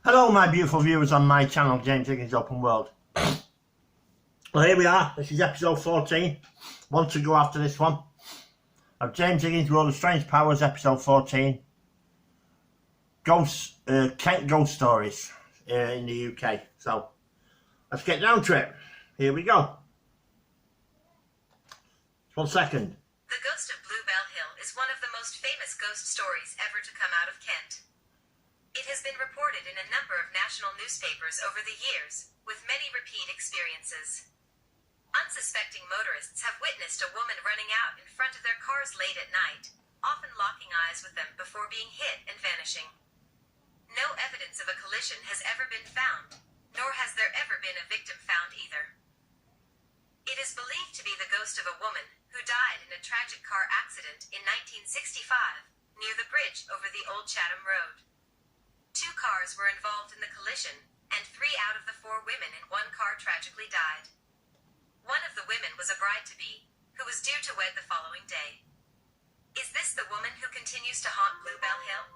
Hello my beautiful viewers on my channel, James Higgins Open World. Well, here we are. This is episode 14. One to go after this one. Of James Higgins World of Strange Powers, episode 14. Kent ghost stories in the UK. So, let's get down to it. Here we go. 1 second. The ghost of Bluebell Hill is one of the most famous ghost stories ever to come out of Kent. It has been reported in a number of national newspapers over the years, with many repeat experiences. Unsuspecting motorists have witnessed a woman running out in front of their cars late at night, often locking eyes with them before being hit and vanishing. No evidence of a collision has ever been found, nor has there ever been a victim found either. It is believed to be the ghost of a woman who died in a tragic car accident in 1965 near the bridge over the Old Chatham Road. 2 cars were involved in the collision, and 3 out of the 4 women in one car tragically died. One of the women was a bride-to-be, who was due to wed the following day. Is this the woman who continues to haunt Bluebell Hill?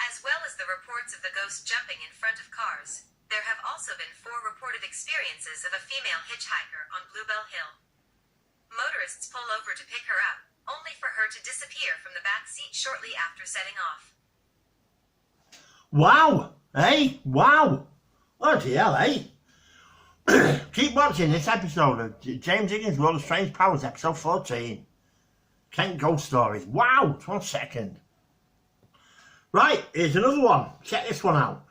As well as the reports of the ghost jumping in front of cars, there have also been 4 reported experiences of a female hitchhiker on Bluebell Hill. Motorists pull over to pick her up, only for her to disappear from the back seat shortly after setting off. Wow! Hey! Wow! Bloody hell, eh? Keep watching this episode of James Higgins World of Strange Powers, episode 14. Kent Ghost Stories. Wow! 1 second. Right, here's another one. Check this one out.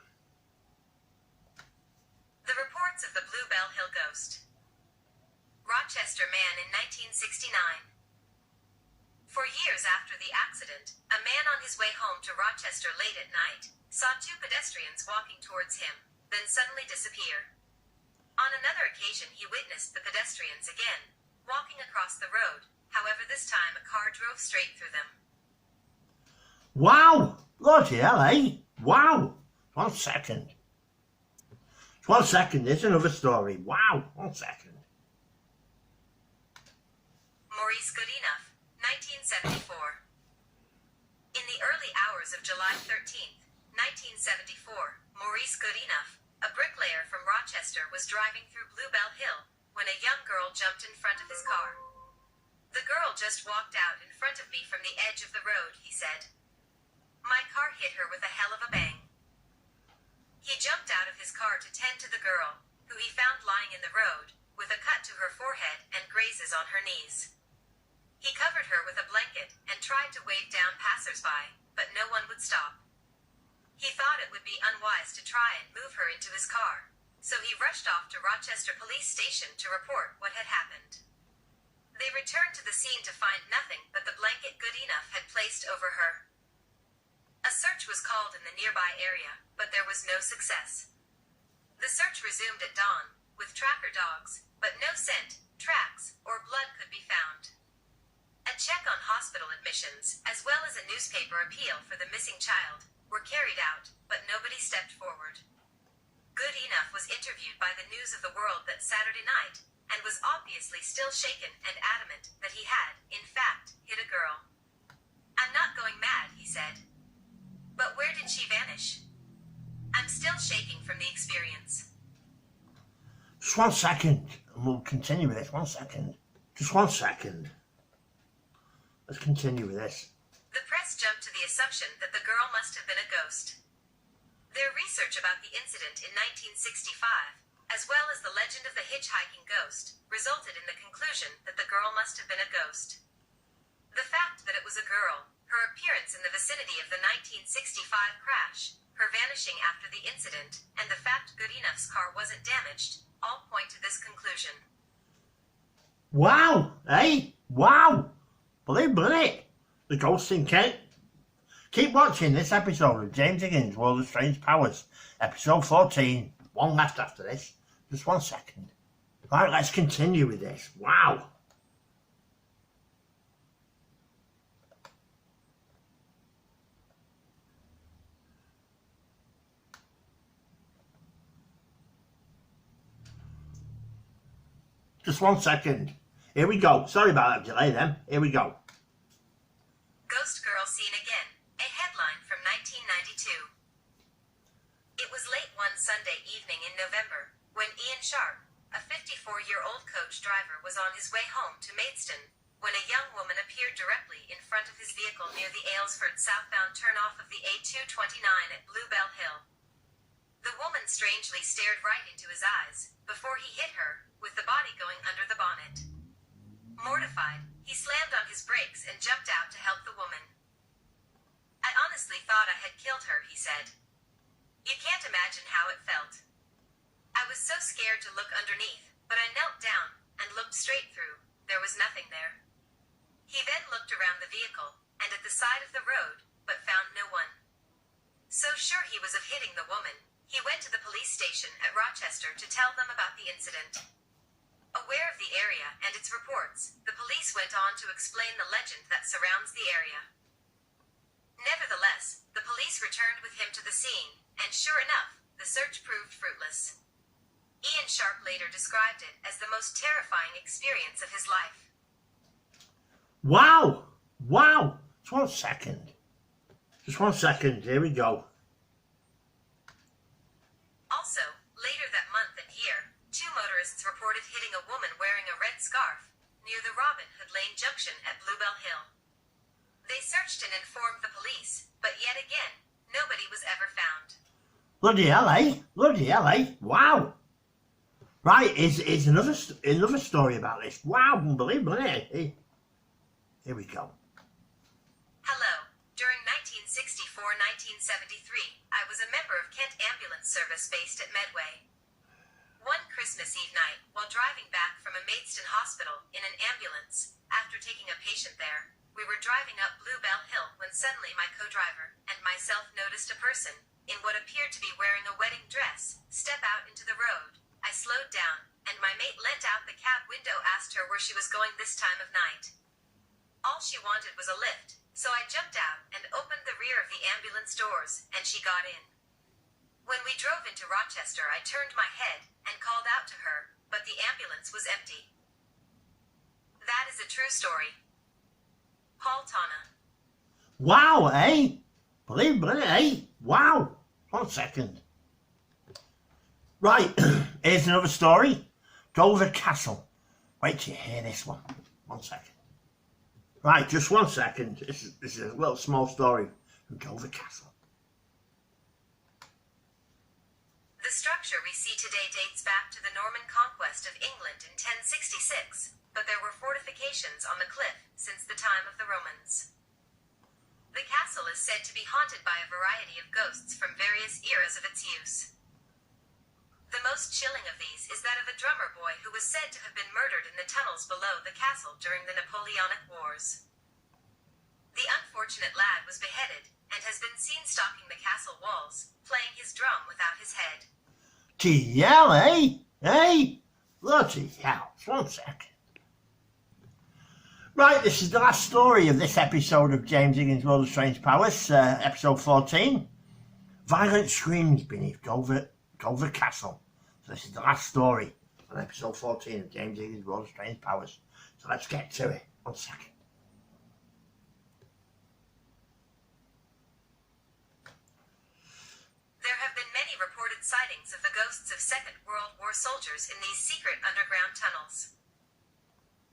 The reports of the Bluebell Hill ghost. Rochester man in 1969. For years after the accident, a man on his way home to Rochester late at night saw 2 pedestrians walking towards him, then suddenly disappear. On another occasion he witnessed the pedestrians again, walking across the road, however this time a car drove straight through them. Wow! Bloody hell, eh? Wow! 1 second. 1 second, there's another story. Wow! 1 second. Maurice Goodenough, 1974. In the early hours of July 13th, 1974, Maurice Goodenough, a bricklayer from Rochester, was driving through Bluebell Hill when a young girl jumped in front of his car. The girl just walked out in front of me from the edge of the road, he said. My car hit her with a hell of a bang. He jumped out of his car to tend to the girl, who he found lying in the road, with a cut to her forehead and grazes on her knees. He covered her with a blanket and tried to wave down passers-by, but no one would stop. He thought it would be unwise to try and move her into his car, so he rushed off to Rochester Police Station to report what had happened. They returned to the scene to find nothing but the blanket Goodenough had placed over her. A search was called in the nearby area, but there was no success. The search resumed at dawn, with tracker dogs, but no scent, tracks, or blood could be found. A check on hospital admissions, as well as a newspaper appeal for the missing child, were carried out, but nobody stepped forward. Goodenough was interviewed by the News of the World that Saturday night, and was obviously still shaken and adamant that he had, in fact, hit a girl. I'm not going mad, he said. But where did she vanish? I'm still shaking from the experience. Just 1 second, and we'll continue with this. 1 second. Just 1 second. Let's continue with this. The press jumped to the assumption that the girl must have been a ghost. Their research about the incident in 1965, as well as the legend of the hitchhiking ghost, resulted in the conclusion that the girl must have been a ghost. The fact that it was a girl, her appearance in the vicinity of the 1965 crash, her vanishing after the incident, and the fact Goodenough's car wasn't damaged, all point to this conclusion. Wow! Hey! Wow! Believe it! The Ghost in Kent. Keep watching this episode of James Higgins World of Strange Powers, episode 14. One left after this. Just 1 second. Right, let's continue with this. Wow. Just 1 second. Here we go. Sorry about that delay then. Here we go. Ghost girl seen again. A headline from 1992. evening in November, when Ian Sharp, a 54-year-old coach driver, was on his way home to Maidstone, when a young woman appeared directly in front of his vehicle near the Aylesford southbound turnoff of the A229 at Bluebell Hill. The woman strangely stared right into his eyes, before he hit her, with the body going under the bonnet. Mortified, he slammed on his brakes and jumped out to help the woman. "I honestly thought I had killed her," he said. "You can't imagine how it felt. I was so scared to look underneath, but I knelt down and looked straight through. There was nothing there." He then looked around the vehicle and at the side of the road, but found no one. So sure he was of hitting the woman, he went to the police station at Rochester to tell them about the incident. Aware of the area and its reports, the police went on to explain the legend that surrounds the area. Nevertheless, the police returned with him to the scene, and sure enough, the search proved fruitless. Ian Sharp later described it as the most terrifying experience of his life. Wow! Wow! Just 1 second. Just 1 second. Here we go. Also, later that month and year, 2 motorists reported hitting a woman wearing a red scarf near the Robin Hood Lane junction at Bluebell Hill. They searched and informed the police, but yet again, nobody was ever found. Bloody hell, eh? Bloody hell, eh? Wow! Right, is another story about this. Wow, unbelievable, isn't it? Here we go. Hello. During 1964-1973, I was a member of Kent Ambulance Service based at Medway. One Christmas Eve night, while driving back from a Maidstone hospital in an ambulance, after taking a patient there, we were driving up Bluebell Hill when suddenly my co-driver and myself noticed a person, in what appeared to be wearing a wedding dress, step out into the road. I slowed down, and my mate leant out the cab window, asked her where she was going this time of night. All she wanted was a lift, so I jumped out and opened the rear of the ambulance doors, and she got in. When we drove into Rochester, I turned my head and called out to her, but the ambulance was empty. That is a true story. Paul Tana. Wow, eh? Believe it, eh? Wow. 1 second. Right, here's another story. Dover Castle. Wait till you hear this one. 1 second. Right, just 1 second. This is a little small story from Dover Castle. The structure we see today dates back to the Norman conquest of England in 1066, but there were fortifications on the cliff since the time of the Romans. The castle is said to be haunted by a variety of ghosts from various eras of its use. The most chilling of these is that of a drummer boy who was said to have been murdered in the tunnels below the castle during the Napoleonic Wars. The unfortunate lad was beheaded and has been seen stalking the castle walls, playing his drum without his head. TL, eh? Eh? Bloody hell. 1 second. Right, this is the last story of this episode of James Higgins' World of Strange Powers, episode 14. Violent screams beneath Dover Castle. So this is the last story on episode 14 of James Higgins' World of Strange Powers. So let's get to it. 1 second. There have been many reported sightings of the ghosts of Second World War soldiers in these secret underground tunnels.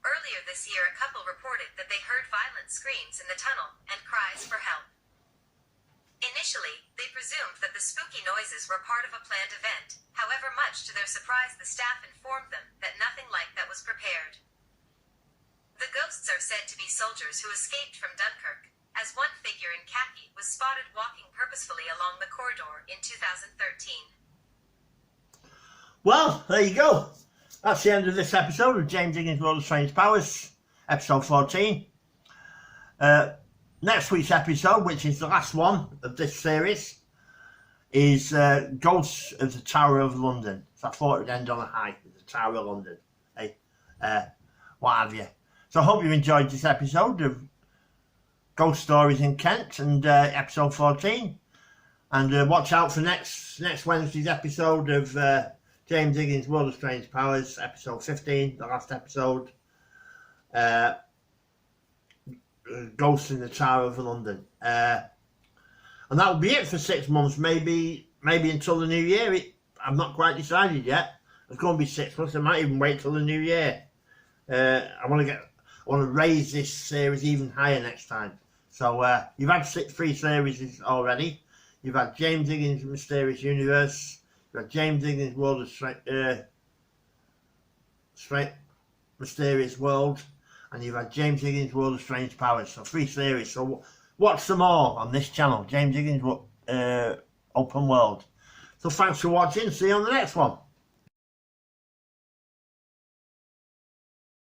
Earlier this year, a couple reported that they heard violent screams in the tunnel and cries for help. Initially, they presumed that the spooky noises were part of a planned event. However, much to their surprise, the staff informed them that nothing like that was prepared. The ghosts are said to be soldiers who escaped from Dunkirk, as one figure in khaki was spotted walking purposefully along the corridor in 2013. Well, there you go. That's the end of this episode of James Higgins' World of Strange Powers, episode 14. Next week's episode, which is the last one of this series, is Ghosts of the Tower of London. So I thought it would end on a high with the Tower of London. Hey, what have you. So I hope you enjoyed this episode of Ghost Stories in Kent and episode 14. And watch out for next Wednesday's episode of James Higgins' World of Strange Powers, episode 15, the last episode. Ghosts in the Tower of London. And that will be it for 6 months, maybe until the new year. I'm not quite decided yet. It's going to be 6 months. I might even wait till the new year. I want to raise this series even higher next time. So you've had 3 series already. You've had James Higgins' Mysterious Universe. You've had James Higgins' World of Mysterious World, and you've had James Higgins' World of Strange Powers. So 3 series. So watch them all on this channel, James Higgins' Open World. So thanks for watching. See you on the next one.